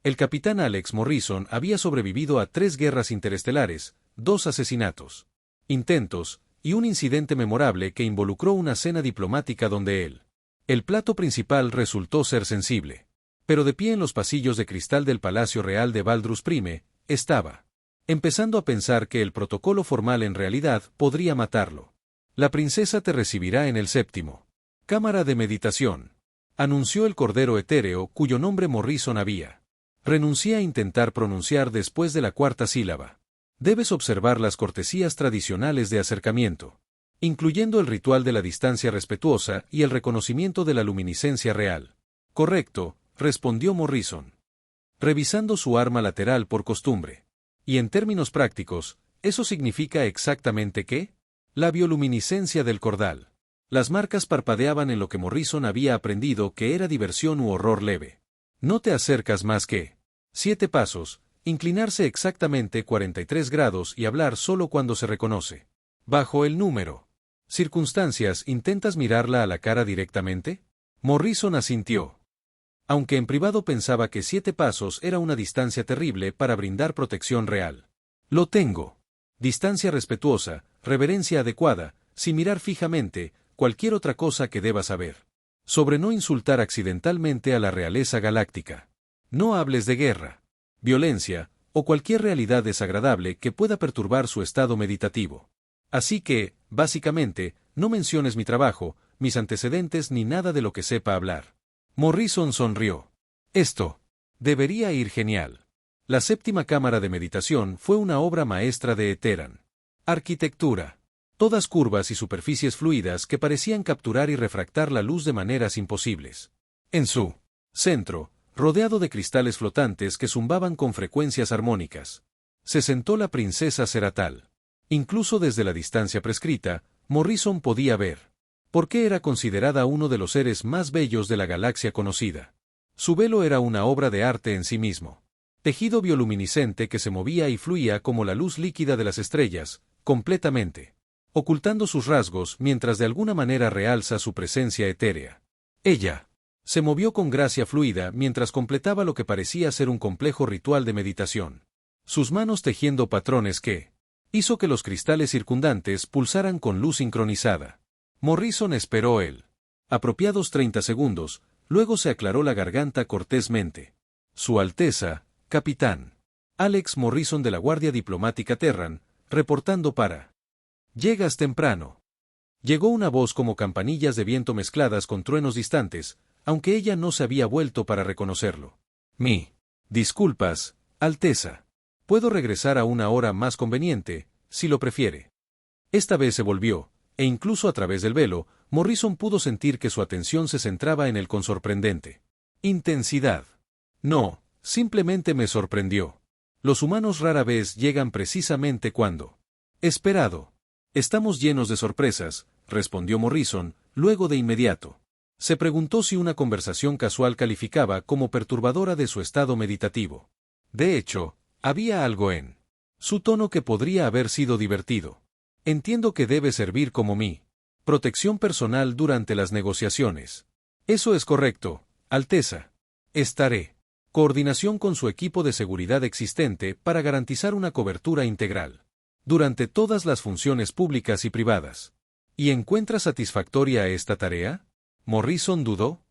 El capitán Alex Morrison había sobrevivido a 3 guerras interestelares, 2 asesinatos, intentos, y un incidente memorable que involucró una cena diplomática donde el plato principal resultó ser sensible. Pero de pie en los pasillos de cristal del Palacio Real de Valdrus Prime, estaba empezando a pensar que el protocolo formal en realidad podría matarlo. La princesa te recibirá en el 7º cámara de meditación, anunció el cordero etéreo cuyo nombre Morrison había renuncié a intentar pronunciar después de la 4ª sílaba. Debes observar las cortesías tradicionales de acercamiento, incluyendo el ritual de la distancia respetuosa y el reconocimiento de la luminiscencia real. Correcto, respondió Morrison, revisando su arma lateral por costumbre. Y en términos prácticos, ¿eso significa exactamente qué? La bioluminiscencia del cordal. Las marcas parpadeaban en lo que Morrison había aprendido que era diversión u horror leve. No te acercas más que 7 pasos, inclinarse exactamente 43 grados y hablar solo cuando se reconoce. Bajo el número. Circunstancias, ¿intentas mirarla a la cara directamente? Morrison asintió. Aunque en privado pensaba que 7 pasos era una distancia terrible para brindar protección real. Lo tengo. Distancia respetuosa, reverencia adecuada, sin mirar fijamente, cualquier otra cosa que debas saber. Sobre no insultar accidentalmente a la realeza galáctica. No hables de guerra, violencia, o cualquier realidad desagradable que pueda perturbar su estado meditativo. Así que, básicamente, no menciones mi trabajo, mis antecedentes ni nada de lo que sepa hablar. Morrison sonrió. Esto debería ir genial. La 7ª cámara de meditación fue una obra maestra de Eteran. Arquitectura. Todas curvas y superficies fluidas que parecían capturar y refractar la luz de maneras imposibles. En su centro, rodeado de cristales flotantes que zumbaban con frecuencias armónicas, se sentó la princesa Seratal. Incluso desde la distancia prescrita, Morrison podía ver por qué era considerada uno de los seres más bellos de la galaxia conocida. Su velo era una obra de arte en sí mismo. Tejido bioluminiscente que se movía y fluía como la luz líquida de las estrellas, completamente ocultando sus rasgos mientras de alguna manera realza su presencia etérea. Ella se movió con gracia fluida mientras completaba lo que parecía ser un complejo ritual de meditación. Sus manos tejiendo patrones que hizo que los cristales circundantes pulsaran con luz sincronizada. Morrison esperó apropiados 30 segundos, luego se aclaró la garganta cortésmente. Su Alteza, Capitán Alex Morrison de la Guardia Diplomática Terran, reportando para... Llegas temprano. Llegó una voz como campanillas de viento mezcladas con truenos distantes, aunque ella no se había vuelto para reconocerlo. Disculpas, Alteza. Puedo regresar a una hora más conveniente, si lo prefiere. Esta vez se volvió, e incluso a través del velo, Morrison pudo sentir que su atención se centraba en él con sorprendente intensidad. No, simplemente me sorprendió. Los humanos rara vez llegan precisamente cuando esperado. Estamos llenos de sorpresas, respondió Morrison, luego de inmediato. Se preguntó si una conversación casual calificaba como perturbadora de su estado meditativo. De hecho, había algo en su tono que podría haber sido divertido. Entiendo que debe servir como mi protección personal durante las negociaciones. Eso es correcto, Alteza. Estaré coordinación con su equipo de seguridad existente para garantizar una cobertura integral durante todas las funciones públicas y privadas. ¿Y encuentra satisfactoria esta tarea? Morrison dudó.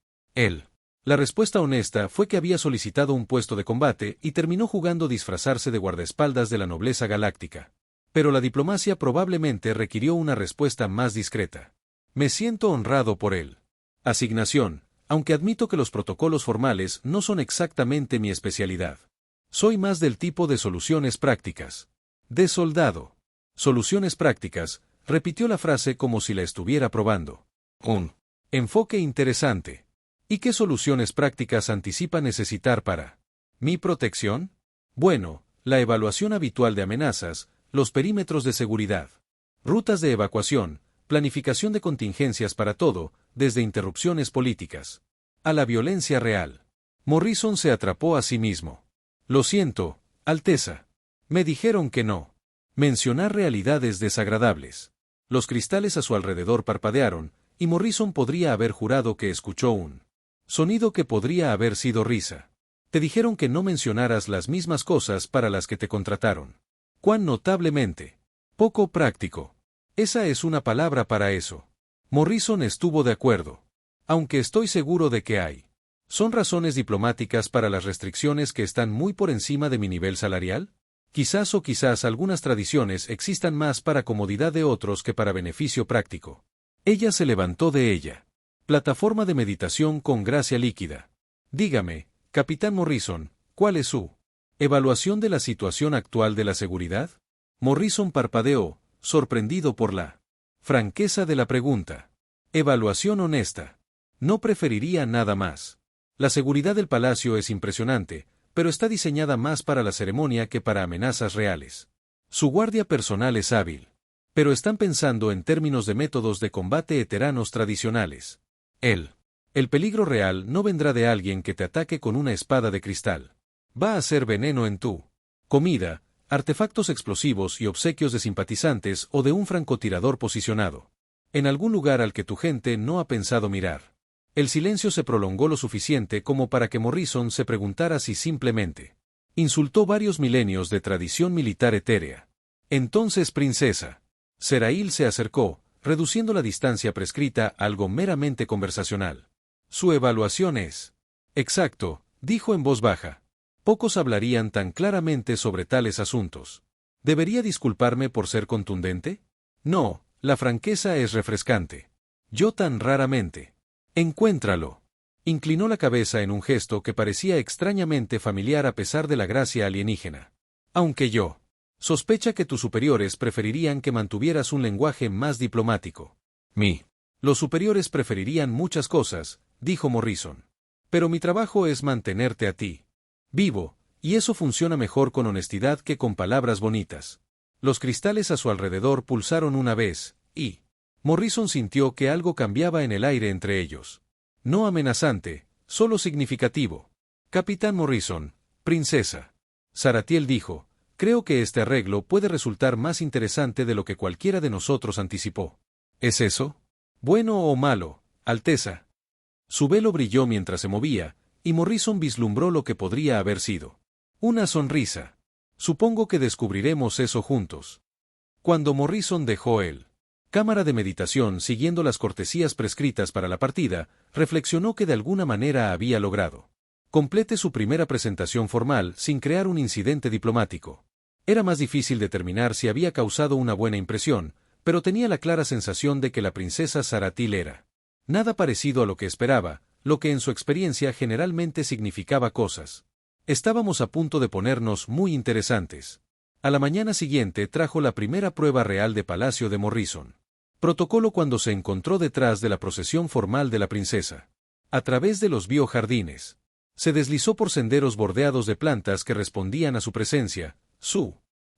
La respuesta honesta fue que había solicitado un puesto de combate y terminó jugando disfrazarse de guardaespaldas de la nobleza galáctica. Pero la diplomacia probablemente requirió una respuesta más discreta. Me siento honrado por asignación, aunque admito que los protocolos formales no son exactamente mi especialidad. Soy más del tipo de soluciones prácticas. De soldado. Soluciones prácticas, repitió la frase como si la estuviera probando. Un enfoque interesante. ¿Y qué soluciones prácticas anticipa necesitar para mi protección? Bueno, la evaluación habitual de amenazas, los perímetros de seguridad, rutas de evacuación, planificación de contingencias para todo, desde interrupciones políticas a la violencia real. Morrison se atrapó a sí mismo. Lo siento, Alteza. Me dijeron que no. Mencionar realidades desagradables. Los cristales a su alrededor parpadearon, y Morrison podría haber jurado que escuchó un sonido que podría haber sido risa. Te dijeron que no mencionaras las mismas cosas para las que te contrataron. ¡Cuán notablemente! Poco práctico. Esa es una palabra para eso. Morrison estuvo de acuerdo. Aunque estoy seguro de que hay. ¿Son razones diplomáticas para las restricciones que están muy por encima de mi nivel salarial? Quizás o quizás algunas tradiciones existan más para comodidad de otros que para beneficio práctico. Ella se levantó de ella. Plataforma de meditación con gracia líquida. Dígame, Capitán Morrison, ¿cuál es su evaluación de la situación actual de la seguridad? Morrison parpadeó, sorprendido por la franqueza de la pregunta. Evaluación honesta. No preferiría nada más. La seguridad del palacio es impresionante, pero está diseñada más para la ceremonia que para amenazas reales. Su guardia personal es hábil. Pero están pensando en términos de métodos de combate veteranos tradicionales. El peligro real no vendrá de alguien que te ataque con una espada de cristal. Va a ser veneno en tu comida, artefactos explosivos y obsequios de simpatizantes o de un francotirador posicionado en algún lugar al que tu gente no ha pensado mirar. El silencio se prolongó lo suficiente como para que Morrison se preguntara si simplemente insultó varios milenios de tradición militar etérea. Entonces, princesa. Serail se acercó, reduciendo la distancia prescrita a algo meramente conversacional. Su evaluación es exacto, dijo en voz baja. Pocos hablarían tan claramente sobre tales asuntos. ¿Debería disculparme por ser contundente? No, la franqueza es refrescante. Yo tan raramente. Encuéntralo. Inclinó la cabeza en un gesto que parecía extrañamente familiar a pesar de la gracia alienígena. Aunque yo sospecha que tus superiores preferirían que mantuvieras un lenguaje más diplomático. Los superiores preferirían muchas cosas, dijo Morrison. Pero mi trabajo es mantenerte a ti vivo, y eso funciona mejor con honestidad que con palabras bonitas. Los cristales a su alrededor pulsaron una vez, y Morrison sintió que algo cambiaba en el aire entre ellos. No amenazante, solo significativo. Capitán Morrison, princesa. Saratiel dijo, creo que este arreglo puede resultar más interesante de lo que cualquiera de nosotros anticipó. ¿Es eso? ¿Bueno o malo, Alteza? Su velo brilló mientras se movía, y Morrison vislumbró lo que podría haber sido. Una sonrisa. Supongo que descubriremos eso juntos. Cuando Morrison dejó el cámara de meditación siguiendo las cortesías prescritas para la partida, reflexionó que de alguna manera había logrado complete su primera presentación formal sin crear un incidente diplomático. Era más difícil determinar si había causado una buena impresión, pero tenía la clara sensación de que la princesa Saratil era nada parecido a lo que esperaba, lo que en su experiencia generalmente significaba cosas. Estábamos a punto de ponernos muy interesantes. A la mañana siguiente trajo la primera prueba real de Palacio de Morrison. Protocolo cuando se encontró detrás de la procesión formal de la princesa. A través de los biojardines. Se deslizó por senderos bordeados de plantas que respondían a su presencia,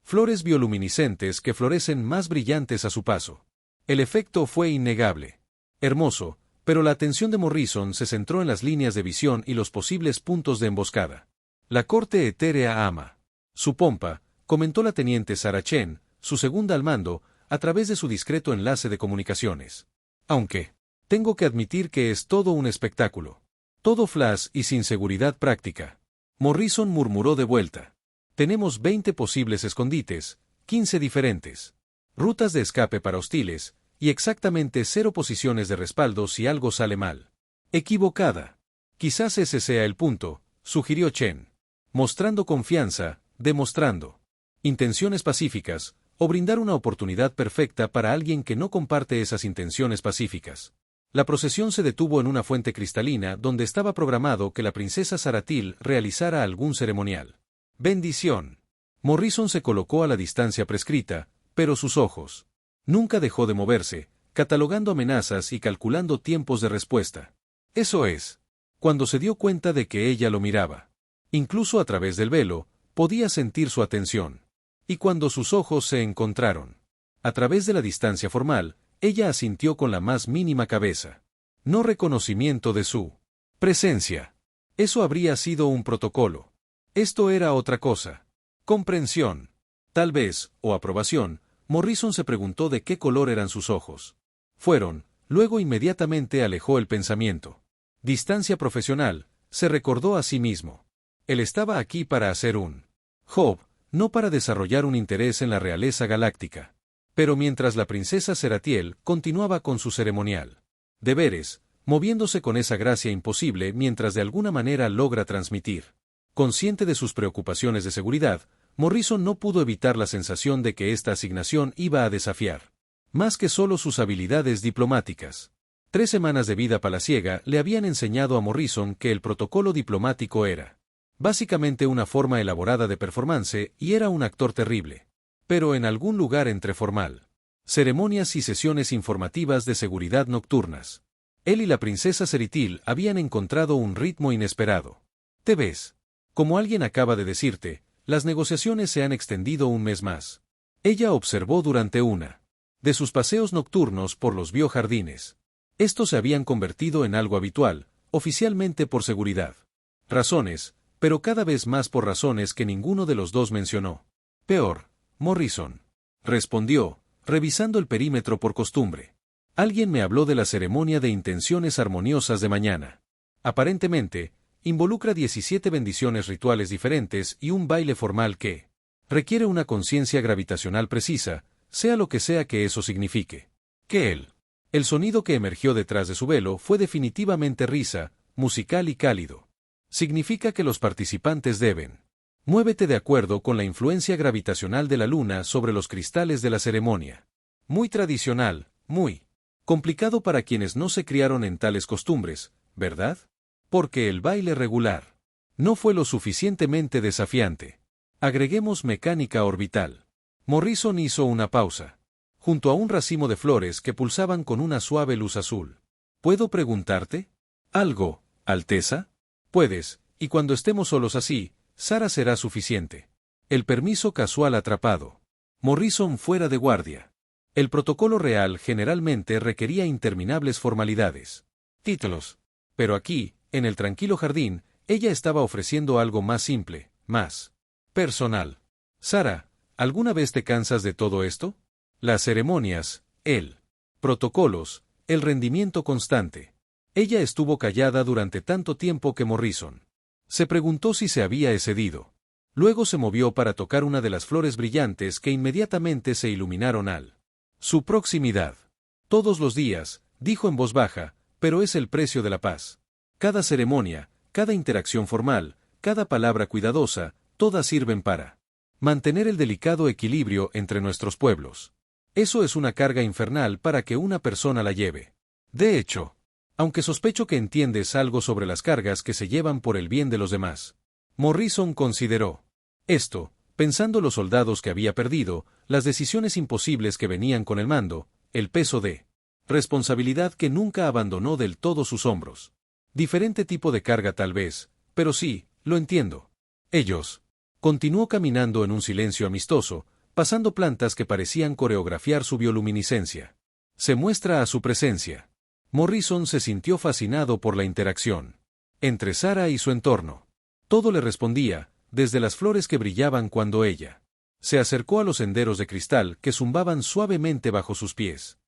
flores bioluminiscentes que florecen más brillantes a su paso. El efecto fue innegable. Hermoso, pero la atención de Morrison se centró en las líneas de visión y los posibles puntos de emboscada. La corte etérea ama su pompa, comentó la teniente Sarah Chen, su segunda al mando, a través de su discreto enlace de comunicaciones. Aunque, tengo que admitir que es todo un espectáculo. Todo flash y sin seguridad práctica. Morrison murmuró de vuelta. Tenemos 20 posibles escondites, 15 diferentes rutas de escape para hostiles, y exactamente 0 posiciones de respaldo si algo sale mal. Equivocada. Quizás ese sea el punto, sugirió Chen. Mostrando confianza, demostrando intenciones pacíficas, o brindar una oportunidad perfecta para alguien que no comparte esas intenciones pacíficas. La procesión se detuvo en una fuente cristalina donde estaba programado que la princesa Saratil realizara algún ceremonial. Bendición. Morrison se colocó a la distancia prescrita, pero sus ojos nunca dejó de moverse, catalogando amenazas y calculando tiempos de respuesta. Eso es. Cuando se dio cuenta de que ella lo miraba. Incluso a través del velo, podía sentir su atención. Y cuando sus ojos se encontraron, a través de la distancia formal, ella asintió con la más mínima cabeza. No reconocimiento de su presencia. Eso habría sido un protocolo. Esto era otra cosa. Comprensión. Tal vez, o aprobación. Morrison se preguntó de qué color eran sus ojos. Fueron, luego inmediatamente alejó el pensamiento. Distancia profesional, se recordó a sí mismo. Él estaba aquí para hacer un job, no para desarrollar un interés en la realeza galáctica. Pero mientras la princesa Seratiel continuaba con su ceremonial deberes, moviéndose con esa gracia imposible mientras de alguna manera logra transmitir. Consciente de sus preocupaciones de seguridad, Morrison no pudo evitar la sensación de que esta asignación iba a desafiar más que solo sus habilidades diplomáticas. 3 semanas de vida palaciega le habían enseñado a Morrison que el protocolo diplomático era básicamente una forma elaborada de performance y era un actor terrible. Pero en algún lugar entre formal, ceremonias y sesiones informativas de seguridad nocturnas, él y la princesa Seritil habían encontrado un ritmo inesperado. ¿Te ves? Como alguien acaba de decirte, las negociaciones se han extendido un mes más. Ella observó durante una de sus paseos nocturnos por los biojardines. Estos se habían convertido en algo habitual, oficialmente por seguridad. Razones, pero cada vez más por razones que ninguno de los dos mencionó. Peor, Morrison respondió, revisando el perímetro por costumbre. Alguien me habló de la ceremonia de intenciones armoniosas de mañana. Aparentemente, involucra 17 bendiciones rituales diferentes y un baile formal que requiere una conciencia gravitacional precisa, sea lo que sea que eso signifique. Que el sonido que emergió detrás de su velo fue definitivamente risa, musical y cálido. Significa que los participantes deben muévete de acuerdo con la influencia gravitacional de la luna sobre los cristales de la ceremonia. Muy tradicional, muy complicado para quienes no se criaron en tales costumbres, ¿verdad? Porque el baile regular no fue lo suficientemente desafiante. Agreguemos mecánica orbital. Morrison hizo una pausa, junto a un racimo de flores que pulsaban con una suave luz azul. ¿Puedo preguntarte algo, Alteza? Puedes, y cuando estemos solos así, Sara será suficiente. El permiso casual atrapado. Morrison fuera de guardia. El protocolo real generalmente requería interminables formalidades. Títulos. Pero aquí, en el tranquilo jardín, ella estaba ofreciendo algo más simple, más personal. Sara, ¿alguna vez te cansas de todo esto? Las ceremonias, protocolos, el rendimiento constante. Ella estuvo callada durante tanto tiempo que Morrison se preguntó si se había excedido. Luego se movió para tocar una de las flores brillantes que inmediatamente se iluminaron al su proximidad. Todos los días, dijo en voz baja, pero es el precio de la paz. Cada ceremonia, cada interacción formal, cada palabra cuidadosa, todas sirven para mantener el delicado equilibrio entre nuestros pueblos. Eso es una carga infernal para que una persona la lleve. De hecho, aunque sospecho que entiendes algo sobre las cargas que se llevan por el bien de los demás. Morrison consideró esto, pensando los soldados que había perdido, las decisiones imposibles que venían con el mando, el peso de responsabilidad que nunca abandonó del todo sus hombros. Diferente tipo de carga tal vez, pero sí, lo entiendo. Ellos. Continuó caminando en un silencio amistoso, pasando plantas que parecían coreografiar su bioluminiscencia. Se muestra a su presencia. Morrison se sintió fascinado por la interacción entre Sara y su entorno. Todo le respondía, desde las flores que brillaban cuando ella se acercó a los senderos de cristal que zumbaban suavemente bajo sus pies.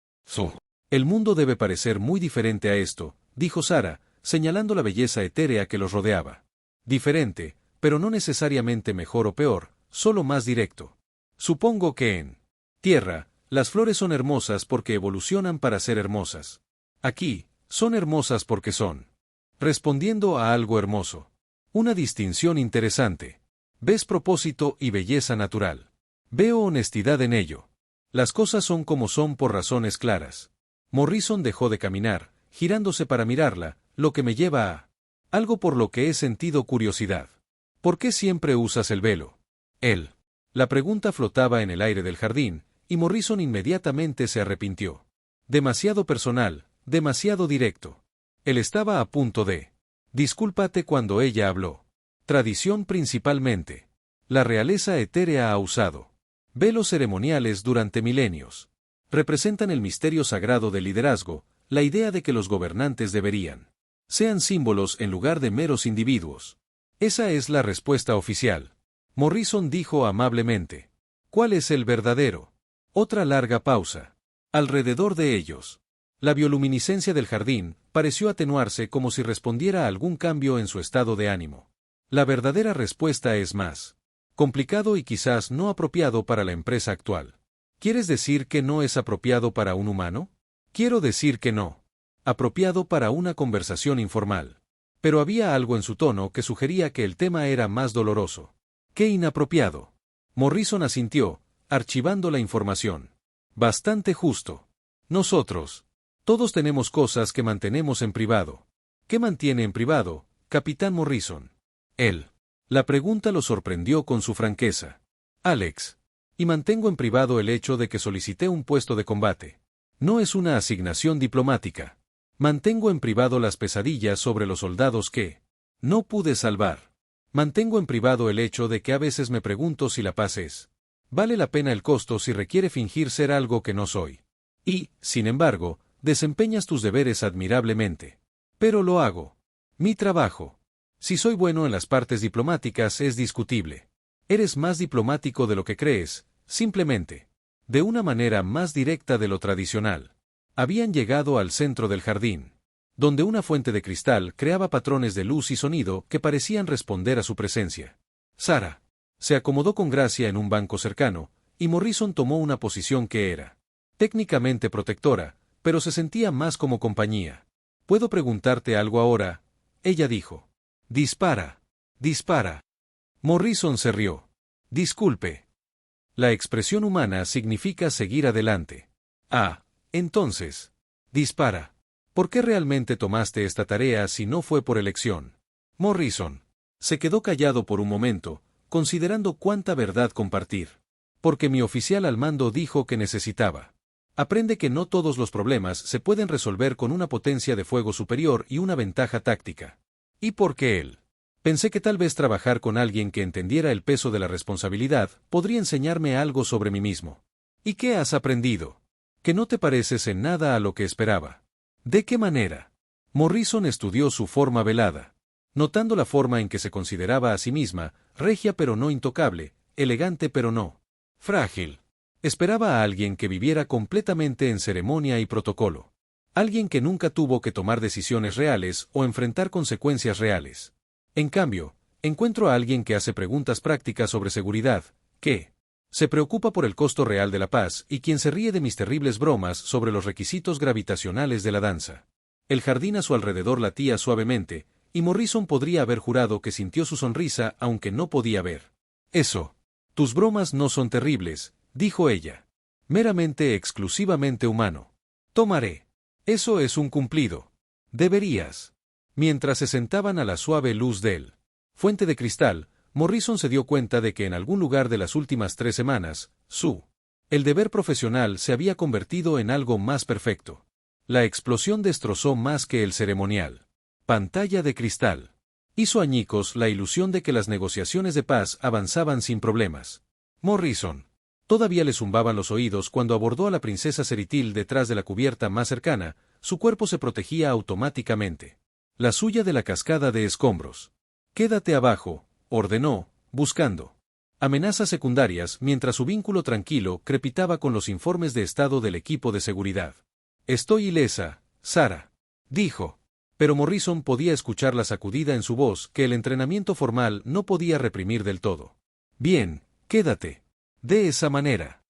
El mundo debe parecer muy diferente a esto, dijo Sara, señalando la belleza etérea que los rodeaba. Diferente, pero no necesariamente mejor o peor, solo más directo. Supongo que en Tierra, las flores son hermosas porque evolucionan para ser hermosas. Aquí, son hermosas porque son. Respondiendo a algo hermoso. Una distinción interesante. Ves propósito y belleza natural. Veo honestidad en ello. Las cosas son como son por razones claras. Morrison dejó de caminar, girándose para mirarla, lo que me lleva a algo por lo que he sentido curiosidad. ¿Por qué siempre usas el velo? Él. La pregunta flotaba en el aire del jardín, y Morrison inmediatamente se arrepintió. Demasiado personal. Demasiado directo. Él estaba a punto de. Discúlpate cuando ella habló. Tradición principalmente. La realeza etérea ha usado velos ceremoniales durante milenios. Representan el misterio sagrado del liderazgo, la idea de que los gobernantes deberían sean símbolos en lugar de meros individuos. Esa es la respuesta oficial. Morrison dijo amablemente. ¿Cuál es el verdadero? Otra larga pausa. Alrededor de ellos. La bioluminiscencia del jardín pareció atenuarse como si respondiera a algún cambio en su estado de ánimo. La verdadera respuesta es más complicado y quizás no apropiado para la empresa actual. ¿Quieres decir que no es apropiado para un humano? Quiero decir que no. Apropiado para una conversación informal. Pero había algo en su tono que sugería que el tema era más doloroso. ¡Qué inapropiado! Morrison asintió, archivando la información. Bastante justo. Nosotros. Todos tenemos cosas que mantenemos en privado. ¿Qué mantiene en privado, Capitán Morrison? Él. La pregunta lo sorprendió con su franqueza. Alex. Y mantengo en privado el hecho de que solicité un puesto de combate. No es una asignación diplomática. Mantengo en privado las pesadillas sobre los soldados que no pude salvar. Mantengo en privado el hecho de que a veces me pregunto si la paz vale la pena el costo si requiere fingir ser algo que no soy. Y, sin embargo, desempeñas tus deberes admirablemente. Pero lo hago. Mi trabajo. Si soy bueno en las partes diplomáticas es discutible. Eres más diplomático de lo que crees, simplemente. De una manera más directa de lo tradicional. Habían llegado al centro del jardín, donde una fuente de cristal creaba patrones de luz y sonido que parecían responder a su presencia. Sara se acomodó con gracia en un banco cercano, y Morrison tomó una posición que era técnicamente protectora, pero se sentía más como compañía. ¿Puedo preguntarte algo ahora? Ella dijo. Dispara. Dispara. Morrison se rió. Disculpe. La expresión humana significa seguir adelante. Ah, entonces. Dispara. ¿Por qué realmente tomaste esta tarea si no fue por elección? Morrison se quedó callado por un momento, considerando cuánta verdad compartir. Porque mi oficial al mando dijo que necesitaba. Aprende que no todos los problemas se pueden resolver con una potencia de fuego superior y una ventaja táctica. ¿Y por qué él? Pensé que tal vez trabajar con alguien que entendiera el peso de la responsabilidad podría enseñarme algo sobre mí mismo. ¿Y qué has aprendido? Que no te pareces en nada a lo que esperaba. ¿De qué manera? Morrison estudió su forma velada. Notando la forma en que se consideraba a sí misma, regia pero no intocable, elegante pero no frágil. Esperaba a alguien que viviera completamente en ceremonia y protocolo. Alguien que nunca tuvo que tomar decisiones reales o enfrentar consecuencias reales. En cambio, encuentro a alguien que hace preguntas prácticas sobre seguridad, que se preocupa por el costo real de la paz y quien se ríe de mis terribles bromas sobre los requisitos gravitacionales de la danza. El jardín a su alrededor latía suavemente, y Morrison podría haber jurado que sintió su sonrisa aunque no podía ver. Eso. Tus bromas no son terribles, dijo ella. Meramente exclusivamente humano. Tomaré. Eso es un cumplido. Deberías. Mientras se sentaban a la suave luz del fuente de cristal, Morrison se dio cuenta de que en algún lugar de las últimas 3 semanas, el deber profesional se había convertido en algo más perfecto. La explosión destrozó más que el ceremonial. Pantalla de cristal. Hizo añicos la ilusión de que las negociaciones de paz avanzaban sin problemas. Morrison. Todavía le zumbaban los oídos cuando abordó a la princesa Ceritil detrás de la cubierta más cercana, su cuerpo se protegía automáticamente. La suya de la cascada de escombros. Quédate abajo, ordenó, buscando amenazas secundarias mientras su vínculo tranquilo crepitaba con los informes de estado del equipo de seguridad. Estoy ilesa, Sara, dijo. Pero Morrison podía escuchar la sacudida en su voz que el entrenamiento formal no podía reprimir del todo. Bien, quédate. De esa manera.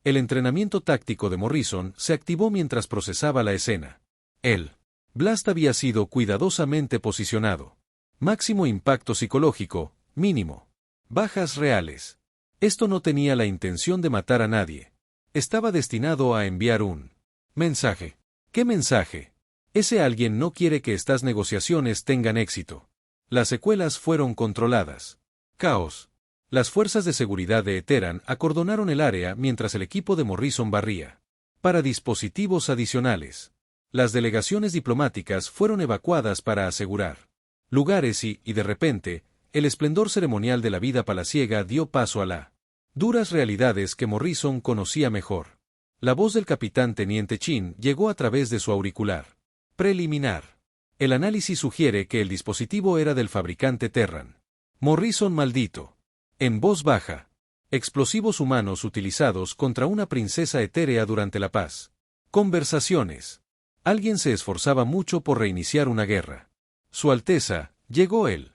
El entrenamiento táctico de Morrison se activó mientras procesaba la escena. El blast había sido cuidadosamente posicionado. Máximo impacto psicológico, mínimo. Bajas reales. Esto no tenía la intención de matar a nadie. Estaba destinado a enviar un mensaje. ¿Qué mensaje? Ese alguien no quiere que estas negociaciones tengan éxito. Las secuelas fueron controladas. Caos. Las fuerzas de seguridad de Eteran acordonaron el área mientras el equipo de Morrison barría. Para dispositivos adicionales. Las delegaciones diplomáticas fueron evacuadas para asegurar lugares y, de repente, el esplendor ceremonial de la vida palaciega dio paso a la duras realidades que Morrison conocía mejor. La voz del capitán teniente Chin llegó a través de su auricular. Preliminar. El análisis sugiere que el dispositivo era del fabricante Terran. Morrison maldito. En voz baja. Explosivos humanos utilizados contra una princesa etérea durante la paz. Conversaciones. Alguien se esforzaba mucho por reiniciar una guerra. Su Alteza, llegó él.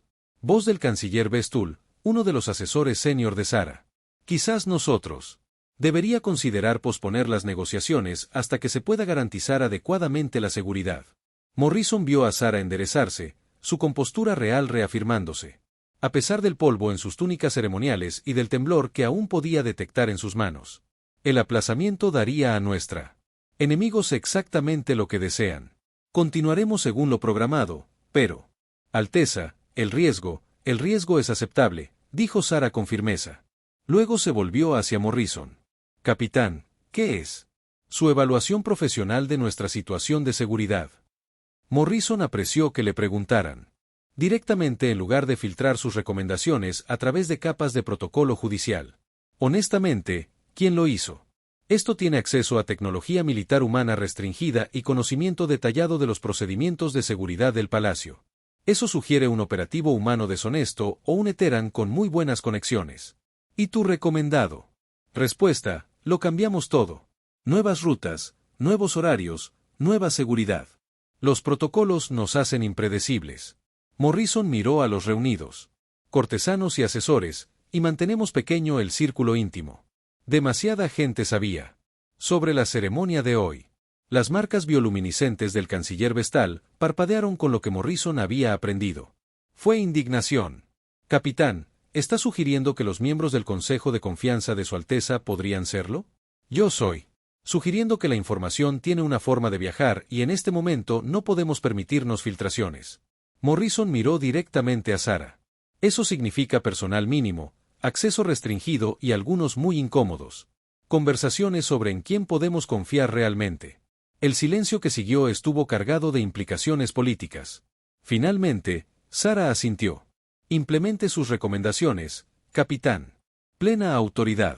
Voz del canciller Bestul, uno de los asesores senior de Sara. Quizás nosotros. Debería considerar posponer las negociaciones hasta que se pueda garantizar adecuadamente la seguridad. Morrison vio a Sara enderezarse, su compostura real reafirmándose. A pesar del polvo en sus túnicas ceremoniales y del temblor que aún podía detectar en sus manos. El aplazamiento daría a nuestra enemigos exactamente lo que desean. Continuaremos según lo programado, pero... Alteza, el riesgo es aceptable, dijo Sara con firmeza. Luego se volvió hacia Morrison. Capitán, ¿qué es? Su evaluación profesional de nuestra situación de seguridad. Morrison apreció que le preguntaran directamente en lugar de filtrar sus recomendaciones a través de capas de protocolo judicial. Honestamente, ¿quién lo hizo? Esto tiene acceso a tecnología militar humana restringida y conocimiento detallado de los procedimientos de seguridad del palacio. Eso sugiere un operativo humano deshonesto o un Eteran con muy buenas conexiones. ¿Y tu recomendado? Respuesta, lo cambiamos todo. Nuevas rutas, nuevos horarios, nueva seguridad. Los protocolos nos hacen impredecibles. Morrison miró a los reunidos. Cortesanos y asesores, y mantenemos pequeño el círculo íntimo. Demasiada gente sabía. Sobre la ceremonia de hoy. Las marcas bioluminiscentes del canciller Vestal parpadearon con lo que Morrison había aprendido. Fue indignación. Capitán, ¿está sugiriendo que los miembros del Consejo de Confianza de Su Alteza podrían serlo? Yo soy. Sugiriendo que la información tiene una forma de viajar y en este momento no podemos permitirnos filtraciones. Morrison miró directamente a Sara. Eso significa personal mínimo, acceso restringido y algunos muy incómodos. Conversaciones sobre en quién podemos confiar realmente. El silencio que siguió estuvo cargado de implicaciones políticas. Finalmente, Sara asintió. Implemente sus recomendaciones, capitán. Plena autoridad.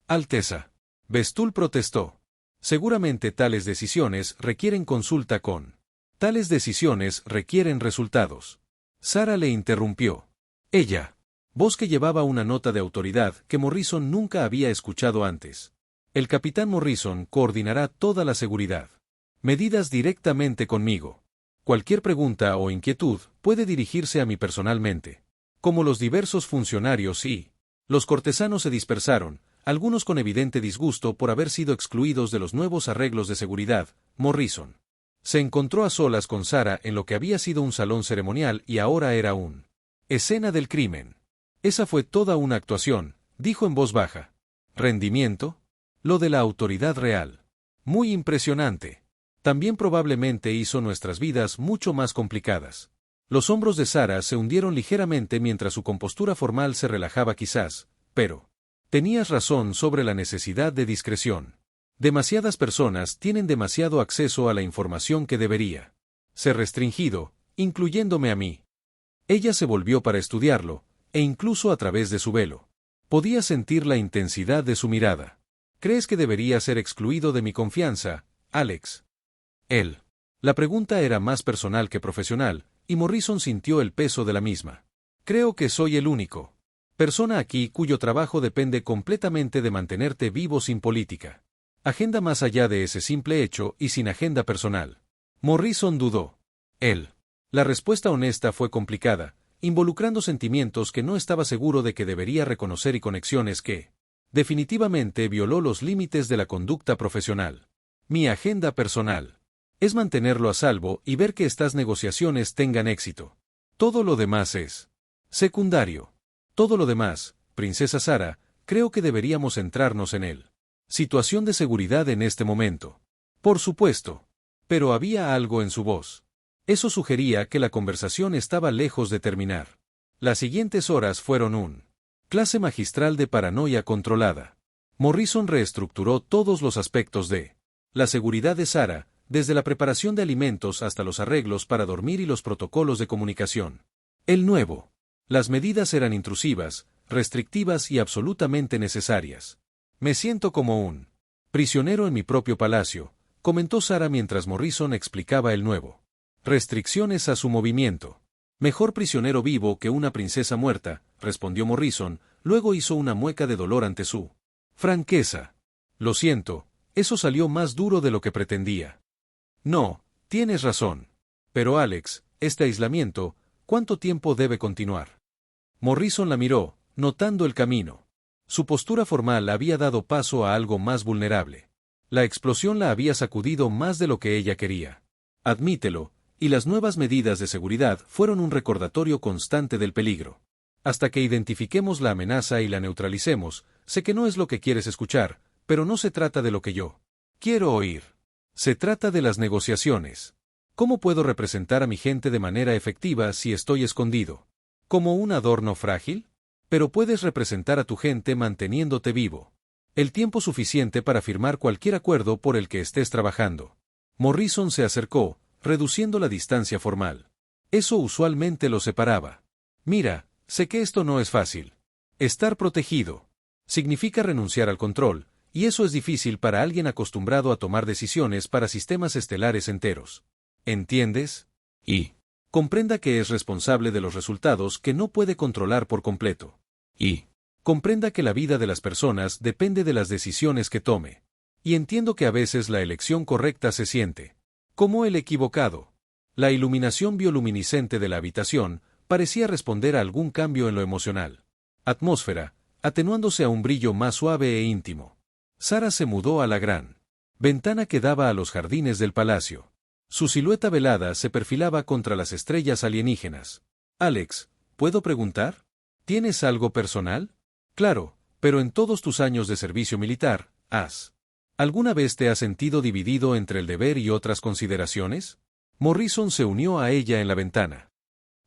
Alteza. Bestul protestó. Seguramente tales decisiones requieren consulta con. Tales decisiones requieren resultados. Sara le interrumpió. Ella. Voz que llevaba una nota de autoridad que Morrison nunca había escuchado antes. El capitán Morrison coordinará toda la seguridad. Medidas directamente conmigo. Cualquier pregunta o inquietud puede dirigirse a mí personalmente. Como los diversos funcionarios y los cortesanos se dispersaron, algunos con evidente disgusto por haber sido excluidos de los nuevos arreglos de seguridad, Morrison se encontró a solas con Sara en lo que había sido un salón ceremonial y ahora era una escena del crimen. Esa fue toda una actuación, dijo en voz baja. ¿Rendimiento? Lo de la autoridad real. Muy impresionante. También probablemente hizo nuestras vidas mucho más complicadas. Los hombros de Sara se hundieron ligeramente mientras su compostura formal se relajaba quizás, pero... Tenías razón sobre la necesidad de discreción. Demasiadas personas tienen demasiado acceso a la información que debería ser restringido, incluyéndome a mí. Ella se volvió para estudiarlo, e incluso a través de su velo. Podía sentir la intensidad de su mirada. ¿Crees que debería ser excluido de mi confianza, Alex? Él. La pregunta era más personal que profesional, y Morrison sintió el peso de la misma. Creo que soy el único persona aquí cuyo trabajo depende completamente de mantenerte vivo sin política. Agenda más allá de ese simple hecho y sin agenda personal. Morrison dudó. Él. La respuesta honesta fue complicada, involucrando sentimientos que no estaba seguro de que debería reconocer y conexiones que, definitivamente violó los límites de la conducta profesional. Mi agenda personal es mantenerlo a salvo y ver que estas negociaciones tengan éxito. Todo lo demás es secundario. Todo lo demás, princesa Sara, creo que deberíamos centrarnos en él. Situación de seguridad en este momento. Por supuesto. Pero había algo en su voz. Eso sugería que la conversación estaba lejos de terminar. Las siguientes horas fueron un clase magistral de paranoia controlada. Morrison reestructuró todos los aspectos de la seguridad de Sara, desde la preparación de alimentos hasta los arreglos para dormir y los protocolos de comunicación. El nuevo. Las medidas eran intrusivas, restrictivas y absolutamente necesarias. Me siento como un prisionero en mi propio palacio, comentó Sara mientras Morrison explicaba el nuevo. Restricciones a su movimiento. Mejor prisionero vivo que una princesa muerta, respondió Morrison, luego hizo una mueca de dolor ante su franqueza. Lo siento, eso salió más duro de lo que pretendía. No, tienes razón. Pero Alex, este aislamiento, ¿cuánto tiempo debe continuar? Morrison la miró, notando el camino. Su postura formal había dado paso a algo más vulnerable. La explosión la había sacudido más de lo que ella quería. Admítelo, y las nuevas medidas de seguridad fueron un recordatorio constante del peligro. Hasta que identifiquemos la amenaza y la neutralicemos, sé que no es lo que quieres escuchar, pero no se trata de lo que yo quiero oír. Se trata de las negociaciones. ¿Cómo puedo representar a mi gente de manera efectiva si estoy escondido? ¿Como un adorno frágil? Pero puedes representar a tu gente manteniéndote vivo. El tiempo suficiente para firmar cualquier acuerdo por el que estés trabajando. Morrison se acercó, reduciendo la distancia formal. Eso usualmente lo separaba. Mira, sé que esto no es fácil. Estar protegido significa renunciar al control, y eso es difícil para alguien acostumbrado a tomar decisiones para sistemas estelares enteros. ¿Entiendes? Y comprenda que es responsable de los resultados que no puede controlar por completo. Y comprenda que la vida de las personas depende de las decisiones que tome. Y entiendo que a veces la elección correcta se siente como el equivocado. La iluminación bioluminiscente de la habitación parecía responder a algún cambio en lo emocional. Atmósfera, atenuándose a un brillo más suave e íntimo. Sara se mudó a la gran ventana que daba a los jardines del palacio. Su silueta velada se perfilaba contra las estrellas alienígenas. Alex, ¿puedo preguntar? ¿Tienes algo personal? Claro, pero en todos tus años de servicio militar, ¿alguna vez te has sentido dividido entre el deber y otras consideraciones? Morrison se unió a ella en la ventana.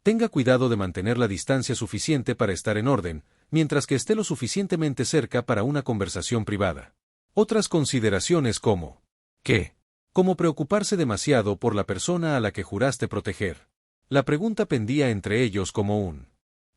Tenga cuidado de mantener la distancia suficiente para estar en orden, mientras que esté lo suficientemente cerca para una conversación privada. Otras consideraciones como ¿qué? Como preocuparse demasiado por la persona a la que juraste proteger. La pregunta pendía entre ellos como un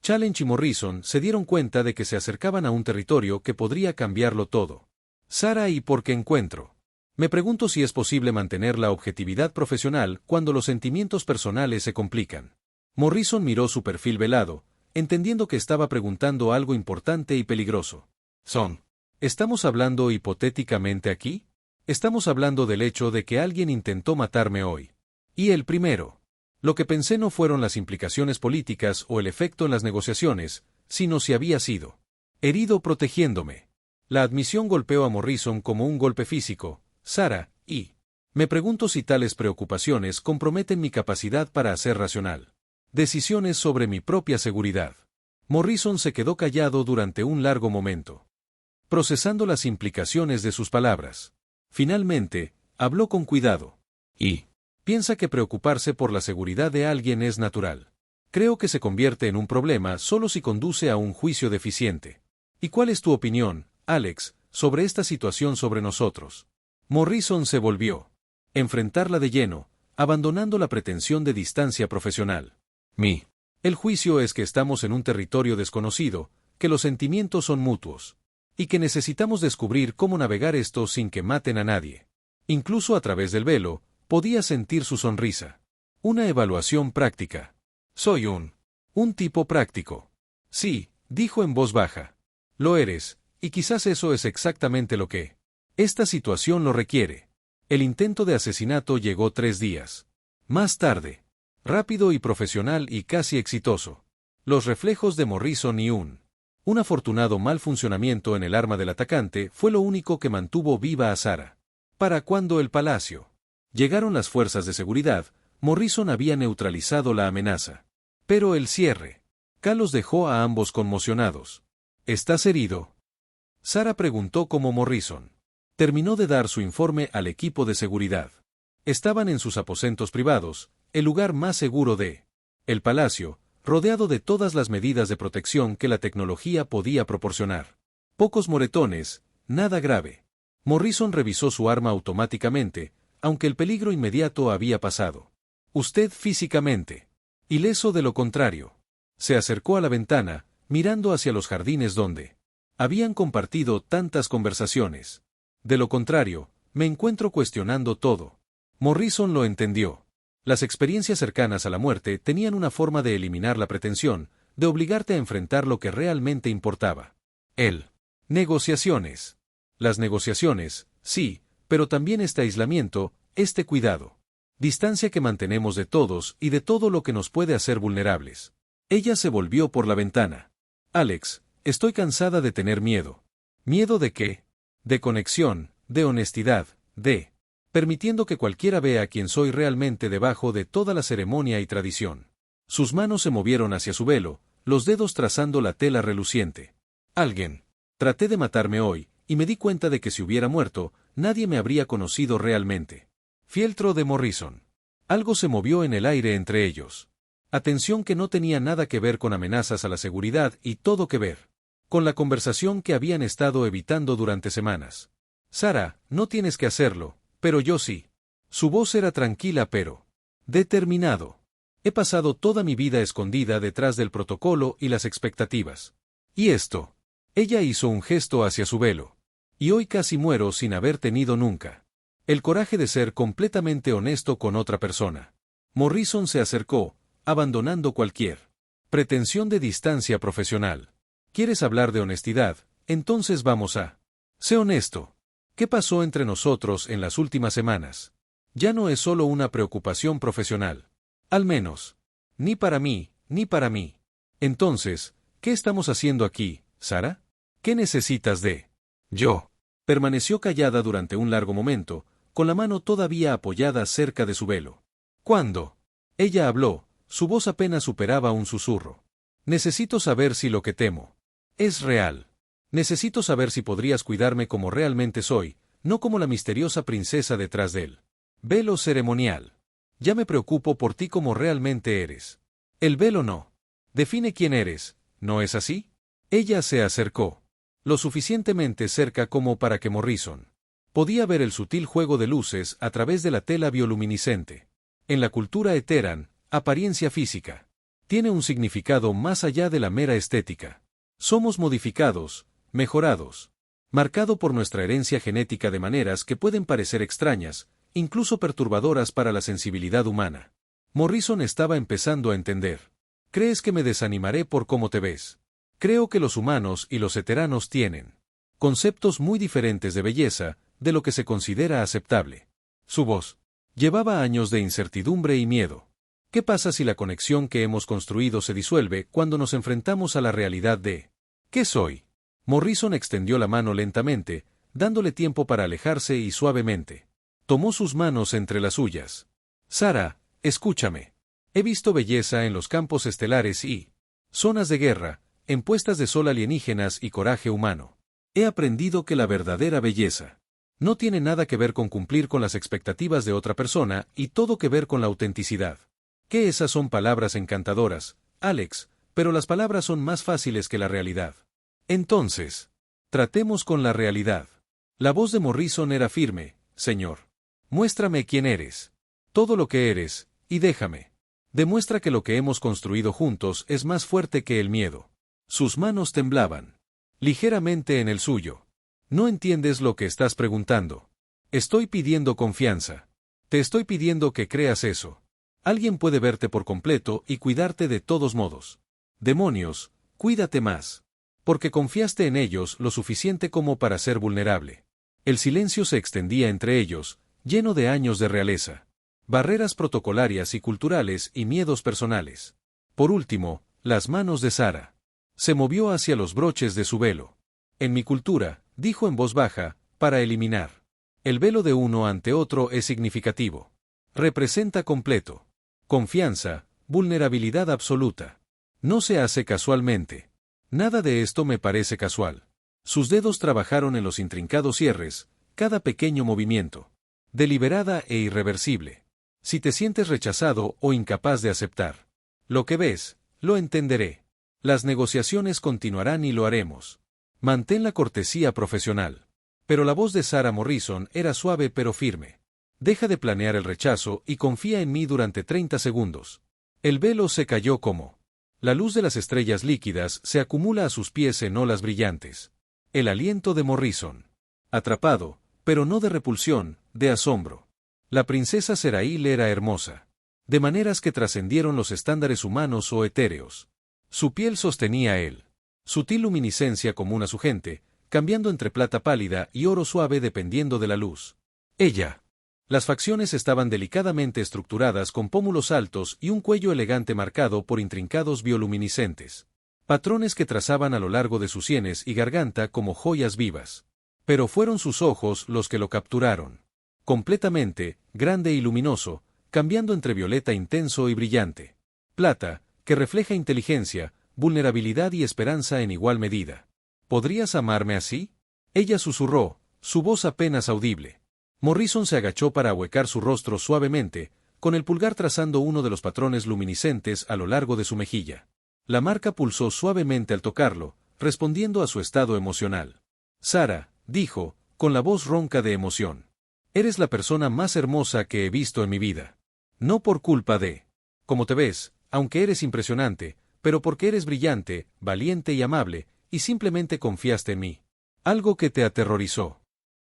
challenge y Morrison se dieron cuenta de que se acercaban a un territorio que podría cambiarlo todo. Sara, ¿y por qué encuentro? Me pregunto si es posible mantener la objetividad profesional cuando los sentimientos personales se complican. Morrison miró su perfil velado, entendiendo que estaba preguntando algo importante y peligroso. ¿Estamos hablando hipotéticamente aquí? Estamos hablando del hecho de que alguien intentó matarme hoy. Y el primero. Lo que pensé no fueron las implicaciones políticas o el efecto en las negociaciones, sino si había sido herido protegiéndome. La admisión golpeó a Morrison como un golpe físico, Sara, y me pregunto si tales preocupaciones comprometen mi capacidad para hacer racional decisiones sobre mi propia seguridad. Morrison se quedó callado durante un largo momento, procesando las implicaciones de sus palabras. Finalmente, habló con cuidado. Y piensa que preocuparse por la seguridad de alguien es natural. Creo que se convierte en un problema solo si conduce a un juicio deficiente. ¿Y cuál es tu opinión, Alex, sobre esta situación sobre nosotros? Morrison se volvió. Enfrentarla de lleno, abandonando la pretensión de distancia profesional. El juicio es que estamos en un territorio desconocido, que los sentimientos son mutuos. Y que necesitamos descubrir cómo navegar esto sin que maten a nadie. Incluso a través del velo, podía sentir su sonrisa. Una evaluación práctica. Soy un tipo práctico. Sí, dijo en voz baja. Lo eres, y quizás eso es exactamente lo que esta situación lo requiere. El intento de asesinato llegó 3 días más tarde. Rápido y profesional y casi exitoso. Los reflejos de Morrison y un afortunado mal funcionamiento en el arma del atacante fue lo único que mantuvo viva a Sara. Para cuando el palacio llegaron las fuerzas de seguridad, Morrison había neutralizado la amenaza. Pero el cierre los dejó a ambos conmocionados. ¿Estás herido? Sara preguntó como Morrison terminó de dar su informe al equipo de seguridad. Estaban en sus aposentos privados, el lugar más seguro de el palacio, rodeado de todas las medidas de protección que la tecnología podía proporcionar. Pocos moretones, nada grave. Morrison revisó su arma automáticamente, aunque el peligro inmediato había pasado. Usted físicamente. Ileso de lo contrario. Se acercó a la ventana, mirando hacia los jardines donde habían compartido tantas conversaciones. De lo contrario, me encuentro cuestionando todo. Morrison lo entendió. Las experiencias cercanas a la muerte tenían una forma de eliminar la pretensión, de obligarte a enfrentar lo que realmente importaba. Negociaciones. Las negociaciones, sí, pero también este aislamiento, este cuidado. Distancia que mantenemos de todos y de todo lo que nos puede hacer vulnerables. Ella se volvió por la ventana. Alex, estoy cansada de tener miedo. ¿Miedo de qué? De conexión, de honestidad, permitiendo que cualquiera vea quién soy realmente debajo de toda la ceremonia y tradición. Sus manos se movieron hacia su velo, los dedos trazando la tela reluciente. Alguien. Traté de matarme hoy, y me di cuenta de que si hubiera muerto, nadie me habría conocido realmente. Fieltro de Morrison. Algo se movió en el aire entre ellos. Atención que no tenía nada que ver con amenazas a la seguridad y todo que ver con la conversación que habían estado evitando durante semanas. Sara, no tienes que hacerlo, pero yo sí. Su voz era tranquila pero determinado. He pasado toda mi vida escondida detrás del protocolo y las expectativas. ¿Y esto? Ella hizo un gesto hacia su velo. Y hoy casi muero sin haber tenido nunca el coraje de ser completamente honesto con otra persona. Morrison se acercó, abandonando cualquier pretensión de distancia profesional. ¿Quieres hablar de honestidad? Entonces vamos a. Sé honesto. ¿Qué pasó entre nosotros en las últimas semanas? Ya no es solo una preocupación profesional. Al menos. Ni para mí, ni para mí. Entonces, ¿qué estamos haciendo aquí, Sara? ¿Qué necesitas de yo? Permaneció callada durante un largo momento, con la mano todavía apoyada cerca de su velo. ¿Cuándo? Ella habló, su voz apenas superaba un susurro. Necesito saber si lo que temo es real. Necesito saber si podrías cuidarme como realmente soy, no como la misteriosa princesa detrás de él. Velo ceremonial. Ya me preocupo por ti como realmente eres. El velo no define quién eres, ¿no es así? Ella se acercó lo suficientemente cerca como para que Morrison podía ver el sutil juego de luces a través de la tela bioluminiscente. En la cultura Eteran, apariencia física tiene un significado más allá de la mera estética. Somos modificados, mejorados, marcado por nuestra herencia genética de maneras que pueden parecer extrañas, incluso perturbadoras para la sensibilidad humana. Morrison estaba empezando a entender. ¿Crees que me desanimaré por cómo te ves? Creo que los humanos y los eteranos tienen conceptos muy diferentes de belleza, de lo que se considera aceptable. Su voz llevaba años de incertidumbre y miedo. ¿Qué pasa si la conexión que hemos construido se disuelve cuando nos enfrentamos a la realidad de ¿qué soy? Morrison extendió la mano lentamente, dándole tiempo para alejarse y suavemente tomó sus manos entre las suyas. Sara, escúchame. He visto belleza en los campos estelares y zonas de guerra, en puestas de sol alienígenas y coraje humano. He aprendido que la verdadera belleza no tiene nada que ver con cumplir con las expectativas de otra persona y todo que ver con la autenticidad. Que esas son palabras encantadoras, Alex, pero las palabras son más fáciles que la realidad. Entonces, tratemos con la realidad. La voz de Morrison era firme. Señor, muéstrame quién eres, todo lo que eres, y déjame. Demuestra que lo que hemos construido juntos es más fuerte que el miedo. Sus manos temblaban ligeramente en el suyo. No entiendes lo que estás preguntando. Estoy pidiendo confianza. Te estoy pidiendo que creas eso. Alguien puede verte por completo y cuidarte de todos modos. Demonios, cuídate más. Porque confiaste en ellos lo suficiente como para ser vulnerable. El silencio se extendía entre ellos, lleno de años de realeza. Barreras protocolarias y culturales y miedos personales. Por último, las manos de Sara. Se movió hacia los broches de su velo. En mi cultura, dijo en voz baja, para eliminar. El velo de uno ante otro es significativo. Representa completo. Confianza, vulnerabilidad absoluta. No se hace casualmente. Nada de esto me parece casual. Sus dedos trabajaron en los intrincados cierres, cada pequeño movimiento. Deliberada e irreversible. Si te sientes rechazado o incapaz de aceptar lo que ves, lo entenderé. Las negociaciones continuarán y lo haremos. Mantén la cortesía profesional. Pero la voz de Sara Morrison era suave pero firme. Deja de planear el rechazo y confía en mí durante 30 segundos. El velo se cayó como la luz de las estrellas líquidas se acumula a sus pies en olas brillantes. El aliento de Morrison. Atrapado, pero no de repulsión, de asombro. La princesa Serail era hermosa. De maneras que trascendieron los estándares humanos o etéreos. Su piel sostenía él. Sutil luminiscencia común a su gente, cambiando entre plata pálida y oro suave dependiendo de la luz. Ella Las facciones estaban delicadamente estructuradas con pómulos altos y un cuello elegante marcado por intrincados bioluminiscentes. Patrones que trazaban a lo largo de sus sienes y garganta como joyas vivas. Pero fueron sus ojos los que lo capturaron. Completamente, grande y luminoso, cambiando entre violeta intenso y brillante. Plata, que refleja inteligencia, vulnerabilidad y esperanza en igual medida. ¿Podrías amarme así? Ella susurró, su voz apenas audible. Morrison se agachó para ahuecar su rostro suavemente, con el pulgar trazando uno de los patrones luminiscentes a lo largo de su mejilla. La marca pulsó suavemente al tocarlo, respondiendo a su estado emocional. Sara, dijo, con la voz ronca de emoción. Eres la persona más hermosa que he visto en mi vida. No por culpa de cómo te ves, aunque eres impresionante, pero porque eres brillante, valiente y amable, y simplemente confiaste en mí. Algo que te aterrorizó.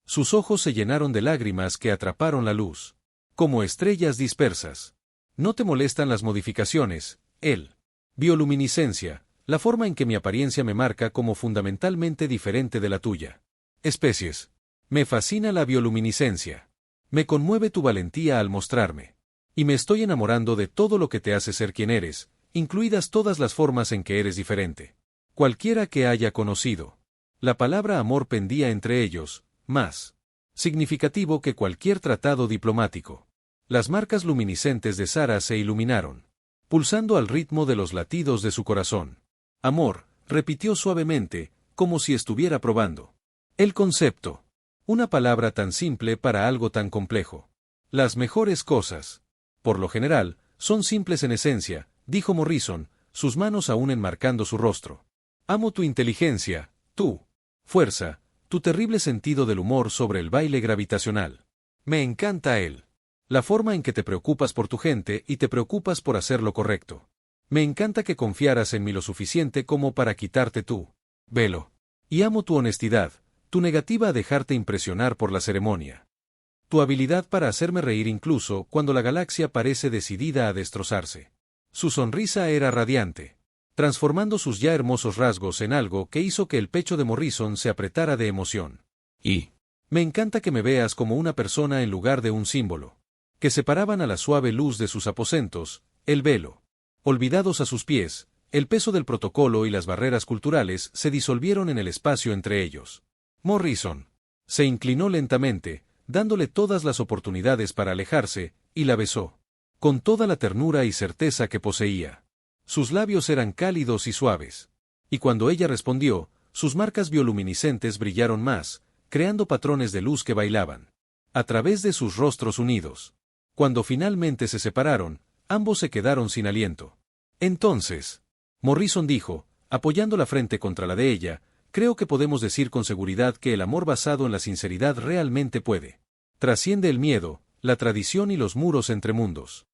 Sus ojos se llenaron de lágrimas que atraparon la luz. Como estrellas dispersas. No te molestan las modificaciones, él. Bioluminiscencia, la forma en que mi apariencia me marca como fundamentalmente diferente de la tuya. Especies. Me fascina la bioluminiscencia. Me conmueve tu valentía al mostrarme. Y me estoy enamorando de todo lo que te hace ser quien eres, incluidas todas las formas en que eres diferente. Cualquiera que haya conocido. La palabra amor pendía entre ellos, más significativo que cualquier tratado diplomático. Las marcas luminiscentes de Sara se iluminaron, pulsando al ritmo de los latidos de su corazón. Amor, repitió suavemente, como si estuviera probando el concepto. Una palabra tan simple para algo tan complejo. Las mejores cosas, por lo general, son simples en esencia, dijo Morrison, sus manos aún enmarcando su rostro. Amo tu inteligencia, tu fuerza, tu terrible sentido del humor sobre el baile gravitacional. Me encanta él. La forma en que te preocupas por tu gente y te preocupas por hacer lo correcto. Me encanta que confiaras en mí lo suficiente como para quitarte tu velo. Y amo tu honestidad, tu negativa a dejarte impresionar por la ceremonia. Tu habilidad para hacerme reír incluso cuando la galaxia parece decidida a destrozarse. Su sonrisa era radiante, transformando sus ya hermosos rasgos en algo que hizo que el pecho de Morrison se apretara de emoción. Y me encanta que me veas como una persona en lugar de un símbolo. Que separaban a la suave luz de sus aposentos, el velo. Olvidados a sus pies, el peso del protocolo y las barreras culturales se disolvieron en el espacio entre ellos. Morrison se inclinó lentamente, dándole todas las oportunidades para alejarse, y la besó. Con toda la ternura y certeza que poseía. Sus labios eran cálidos y suaves. Y cuando ella respondió, sus marcas bioluminiscentes brillaron más, creando patrones de luz que bailaban a través de sus rostros unidos. Cuando finalmente se separaron, ambos se quedaron sin aliento. Entonces, Morrison dijo, apoyando la frente contra la de ella, creo que podemos decir con seguridad que el amor basado en la sinceridad realmente puede. Trasciende el miedo, la tradición y los muros entre mundos.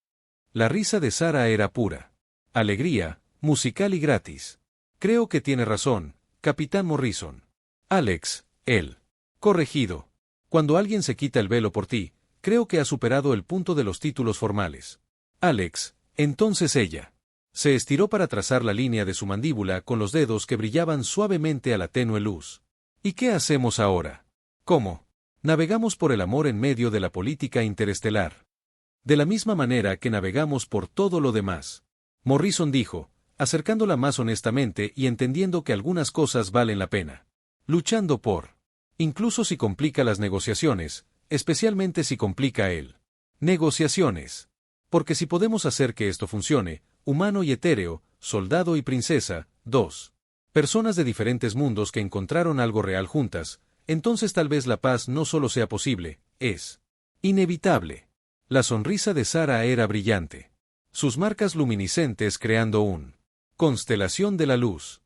La risa de Sara era pura. Alegría, musical y gratis. Creo que tiene razón, Capitán Morrison. Alex, él. Corregido. Cuando alguien se quita el velo por ti, creo que ha superado el punto de los títulos formales. Alex, entonces ella. Se estiró para trazar la línea de su mandíbula con los dedos que brillaban suavemente a la tenue luz. ¿Y qué hacemos ahora? ¿Cómo? Navegamos por el amor en medio de la política interestelar. De la misma manera que navegamos por todo lo demás. Morrison dijo, acercándola más honestamente y entendiendo que algunas cosas valen la pena. Luchando por. Incluso si complica las negociaciones, especialmente si complica él. Negociaciones. Porque si podemos hacer que esto funcione, humano y etéreo, soldado y princesa, dos personas de diferentes mundos que encontraron algo real juntas, entonces tal vez la paz no solo sea posible, es inevitable. La sonrisa de Sara era brillante. Sus marcas luminiscentes creando un constelación de la luz.